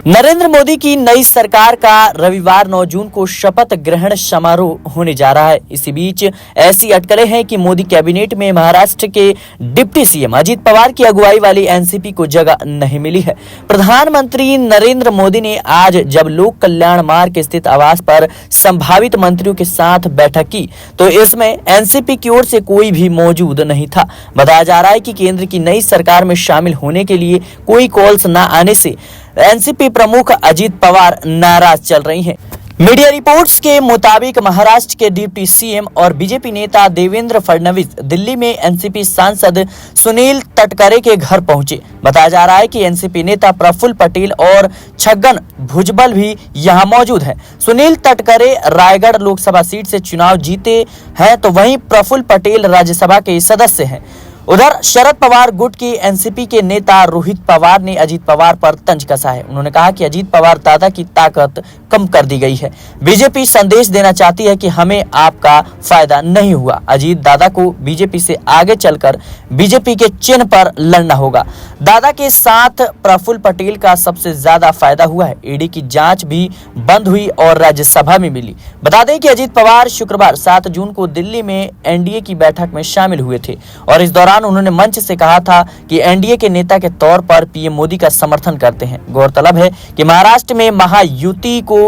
नरेंद्र मोदी की नई सरकार का रविवार 9 जून को शपथ ग्रहण समारोह होने जा रहा है। इसी बीच ऐसी अटकलें हैं कि मोदी कैबिनेट में महाराष्ट्र के डिप्टी सीएम अजीत पवार की अगुवाई वाली एनसीपी को जगह नहीं मिली है। प्रधानमंत्री नरेंद्र मोदी ने आज जब लोक कल्याण मार्ग स्थित आवास पर संभावित मंत्रियों के साथ बैठक की तो इसमें एनसीपी की ओर से कोई भी मौजूद नहीं था। बताया जा रहा है कि केंद्र की नई सरकार में शामिल होने के लिए कोई कॉल्स न आने से एनसीपी प्रमुख अजीत पवार नाराज चल रही हैं। मीडिया रिपोर्ट्स के मुताबिक महाराष्ट्र के डिप्टी सीएम और बीजेपी नेता देवेंद्र फडणवीस दिल्ली में एनसीपी सांसद सुनील तटकरे के घर पहुंचे। बताया जा रहा है कि एनसीपी नेता प्रफुल्ल पटेल और छगन भुजबल भी यहां मौजूद हैं। सुनील तटकरे रायगढ़ लोकसभा सीट से चुनाव जीते हैं तो वहीं प्रफुल्ल पटेल राज्यसभा के सदस्य हैं। उधर शरद पवार गुट की एनसीपी के नेता रोहित पवार ने अजीत पवार पर तंज कसा है। उन्होंने कहा कि अजीत पवार दादा की ताकत कम कर दी गई है। बीजेपी संदेश देना चाहती है कि हमें आपका फायदा नहीं हुआ। अजीत दादा को बीजेपी से आगे चलकर बीजेपी के चिन्ह पर लड़ना होगा। दादा के साथ प्रफुल्ल पटेल का सबसे ज्यादा फायदा हुआ है। ईडी की जांच भी बंद हुई और राज्यसभा में मिली। बता दें कि अजीत पवार शुक्रवार 7 जून को दिल्ली में एनडीए की बैठक में शामिल हुए थे और इस दौरान उन्होंने मंच से कहा था कि एनडीए के नेता के तौर पर पीएम मोदी का समर्थन करते हैं। गौरतलब है कि महाराष्ट्र में महायुति को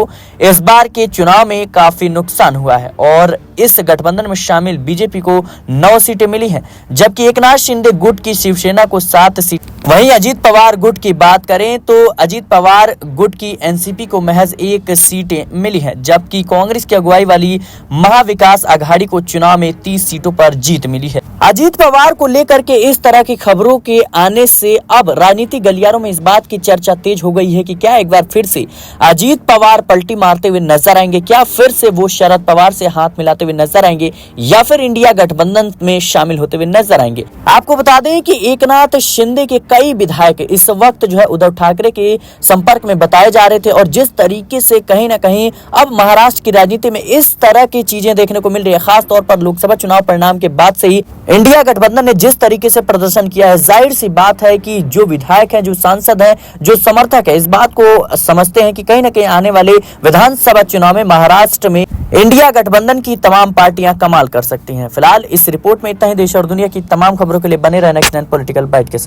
इस बार के चुनाव में काफी नुकसान हुआ है और इस गठबंधन में शामिल बीजेपी को 9 सीटें मिली हैं, जबकि एकनाथ शिंदे गुट की शिवसेना को 7 सीट। वहीं अजीत पवार गुट की बात करें तो अजीत पवार गुट की एनसीपी को महज 1 सीटें मिली हैं, जबकि कांग्रेस की अगुवाई वाली महाविकास आघाड़ी को चुनाव में 30 सीटों पर जीत मिली है। अजीत पवार को लेकर के इस तरह की खबरों के आने से अब राजनीतिक गलियारों में इस बात की चर्चा तेज हो गई है कि क्या एक बार फिर से अजीत पवार पलटी मारते हुए नजर आएंगे, क्या फिर से वो शरद पवार से हाथ मिलाते हुए नजर आएंगे या फिर इंडिया गठबंधन में शामिल होते हुए नजर आएंगे। आपको बता दें कि एकनाथ शिंदे के कई विधायक इस वक्त जो है उद्धव ठाकरे के संपर्क में बताए जा रहे थे और जिस तरीके से कहीं ना कहीं अब महाराष्ट्र की राजनीति में इस तरह की चीजें देखने को मिल रही है, खासतौर पर लोकसभा चुनाव परिणाम के बाद से ही इंडिया गठबंधन ने जिस तरीके से प्रदर्शन किया है, जाहिर सी बात है कि जो विधायक हैं, जो सांसद हैं, जो समर्थक है, इस बात को समझते हैं कि कहीं ना कहीं आने वाले विधानसभा चुनाव में महाराष्ट्र में इंडिया गठबंधन की तमाम पार्टियां कमाल कर सकती हैं। फिलहाल इस रिपोर्ट में इतना ही। देश और दुनिया की तमाम खबरों के लिए बने रहना नेक्स्ट 9 पॉलिटिकल बाइट के साथ।